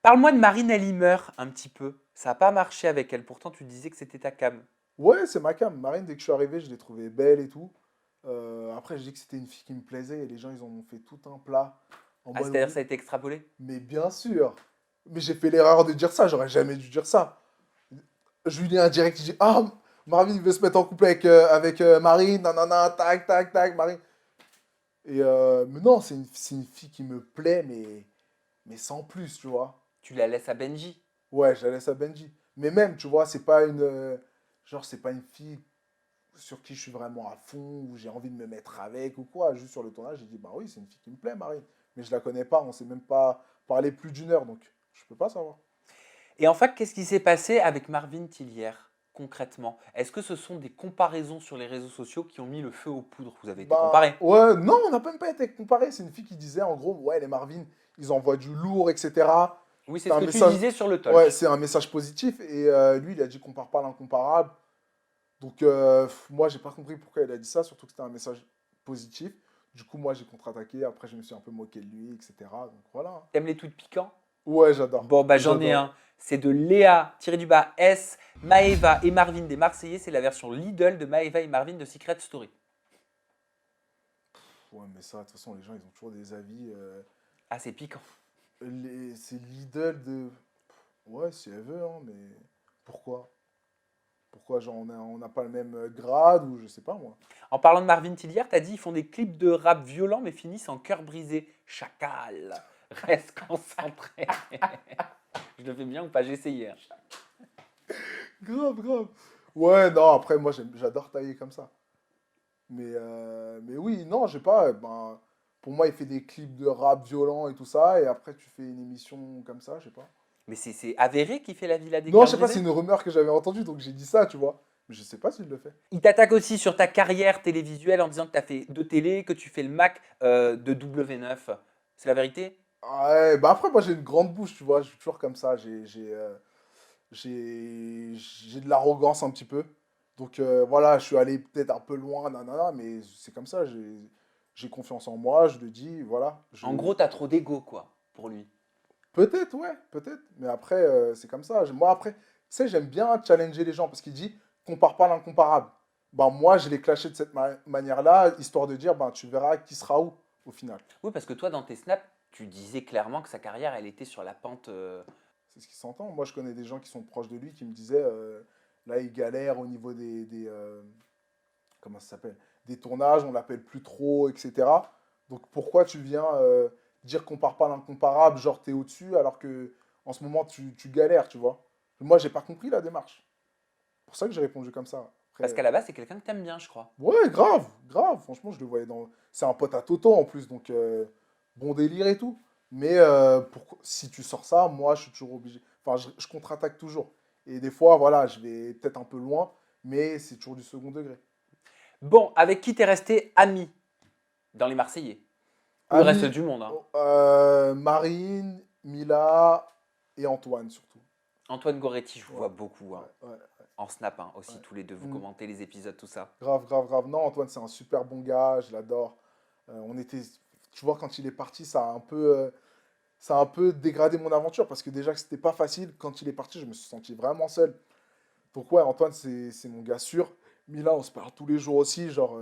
Parle-moi de Marine Elimer un petit peu. Ça n'a pas marché avec elle. Pourtant, tu disais que c'était ta cam. Ouais, c'est ma cam. Marine, dès que je suis arrivé, je l'ai trouvée belle et tout. Après, je dis que c'était une fille qui me plaisait et les gens, ils en ont fait tout un plat en Ah, mode c'est-à-dire oui. ça a été extrapolé? Mais bien sûr. Mais j'ai fait l'erreur de dire ça, j'aurais jamais dû dire ça. Julien direct, il dit ah, Marvin il veut se mettre en couple avec Marine, nanana, tac, tac, tac, Marine. Mais non, c'est une fille qui me plaît, mais sans plus, tu vois. Tu la laisses à Benji. Ouais, je la laisse à Benji. Mais même, tu vois, c'est pas une. Genre, c'est pas une fille sur qui je suis vraiment à fond, où j'ai envie de me mettre avec ou quoi. Juste sur le tournage, j'ai dit, bah oui, c'est une fille qui me plaît, Marine. Mais je la connais pas, on s'est même pas parlé plus d'une heure, donc je peux pas savoir. Et en fait, qu'est-ce qui s'est passé avec Marvin Tillière, concrètement? Est-ce que ce sont des comparaisons sur les réseaux sociaux qui ont mis le feu aux poudres? Vous avez été Bah comparés. ouais, non, on n'a même pas été comparé. C'est une fille qui disait en gros, ouais, les Marvin, ils envoient du lourd, etc. Oui, c'est C'est ce un que tu message, disais sur le ouais, talk. c'est un message positif. Et lui, il a dit compare pas l'incomparable. Donc moi, j'ai pas compris pourquoi il a dit ça, surtout que c'était un message positif. Du coup, moi, j'ai contre-attaqué. Après, je me suis un peu moqué de lui, etc. Donc voilà. T'aimes les tweets piquants? Ouais, j'adore. Bon, bah j'en ai J'adore. un. C'est de Léa-S, Maeva et Marvin des Marseillais. C'est la version Lidl de Maeva et Marvin de Secret Story. Ouais, mais ça, de toute façon, les gens, ils ont toujours des avis. Ah, c'est piquant. C'est l'idole de. Ouais, si elle veut, hein, mais pourquoi? Pourquoi, genre, on n'a pas le même grade ou je sais pas, moi. En parlant de Marvin Tillière, t'as dit ils font des clips de rap violents mais finissent en cœur brisé. Chacal, reste concentré. Je le fais bien ou pas? J'ai essayé, hein. Grave, grave. Ouais, non, après, moi, j'adore tailler comme ça. Mais oui, non, j'ai pas. Ben, pour moi, il fait des clips de rap violent et tout ça, et après, tu fais une émission comme ça, je sais pas. Mais c'est avéré qu'il fait la villa des Non, cœurs je sais pas, c'est brisés? une rumeur que j'avais entendue, donc j'ai dit ça, tu vois. Mais je sais pas s'il le fait. Il t'attaque aussi sur ta carrière télévisuelle en disant que tu as fait deux télé, que tu fais le Mac de W9. C'est la vérité? Ouais, bah après, moi, j'ai une grande bouche, tu vois, je suis toujours comme ça, j'ai de l'arrogance un petit peu. Donc voilà, je suis allé peut-être un peu loin, nanana, mais c'est comme ça, j'ai confiance en moi, je le dis, voilà. En gros, t'as trop d'ego, quoi, pour lui. Peut-être, ouais, peut-être. Mais après, c'est comme ça. Moi, après, tu sais, j'aime bien challenger les gens parce qu'il dit, compare pas l'incomparable. Ben, moi, je l'ai clashé de cette manière-là, histoire de dire, ben, tu verras qui sera où, au final. Oui, parce que toi, dans tes snaps, tu disais clairement que sa carrière, elle était sur la pente. C'est ce qui s'entend. Moi, je connais des gens qui sont proches de lui qui me disaient, là, il galère au niveau comment ça s'appelle? Des tournages, on l'appelle plus trop, etc. Donc, pourquoi tu viens dire compare pas l'incomparable, genre, t'es au-dessus, alors que en ce moment, tu galères, tu vois? Moi, j'ai pas compris la démarche. C'est pour ça que j'ai répondu comme ça. Parce Après, qu'à la base, c'est quelqu'un que t'aimes bien, je crois. ouais, grave, grave. Franchement, je le voyais dans. C'est un pote à Toto en plus, donc bon délire et tout. Mais si tu sors ça, moi, je suis toujours obligé. Enfin, je contre-attaque toujours. Et des fois, voilà, je vais peut-être un peu loin, mais c'est toujours du second degré. Bon, avec qui t'es resté ami dans les Marseillais? Ou le reste Ami, du monde, hein. Marine, Mila et Antoine surtout. Antoine Goretti, je vous Ouais, vois beaucoup, hein. ouais, ouais, En snap, hein, ouais. aussi, tous les deux, vous Mm. commentez les épisodes, tout ça. Grave, grave, grave. Non, Antoine, c'est un super bon gars, je l'adore. On était, tu vois, quand il est parti, ça a un peu dégradé mon aventure parce que déjà que c'était pas facile, quand il est parti, je me suis senti vraiment seul. Donc ouais, Antoine, c'est mon gars sûr. Mila, on se parle tous les jours aussi, genre,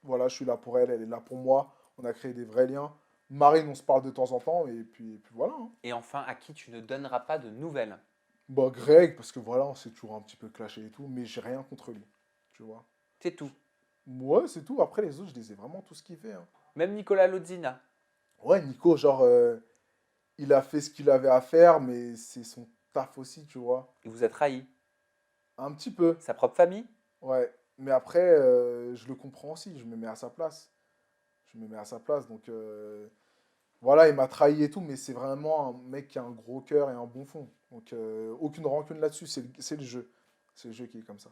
voilà, je suis là pour elle, elle est là pour moi. On a créé des vrais liens. Marine, on se parle de temps en temps, et puis voilà, hein. Et enfin, à qui tu ne donneras pas de nouvelles? Bon, Greg, parce que voilà, on s'est toujours un petit peu clashé et tout, mais j'ai rien contre lui, tu vois. C'est tout. Ouais, c'est tout. Après, les autres, je les ai vraiment tous kiffés, hein. Même Nicolas Lodzina. Ouais, Nico, genre, il a fait ce qu'il avait à faire, mais c'est son taf aussi, tu vois. Il vous a trahi. Un petit peu, Sa propre famille? ouais. Mais après, je le comprends aussi, je me mets à sa place. Je me mets à sa place, donc voilà, il m'a trahi et tout, mais c'est vraiment un mec qui a un gros cœur et un bon fond. Donc aucune rancune là-dessus, c'est le jeu. C'est le jeu qui est comme ça.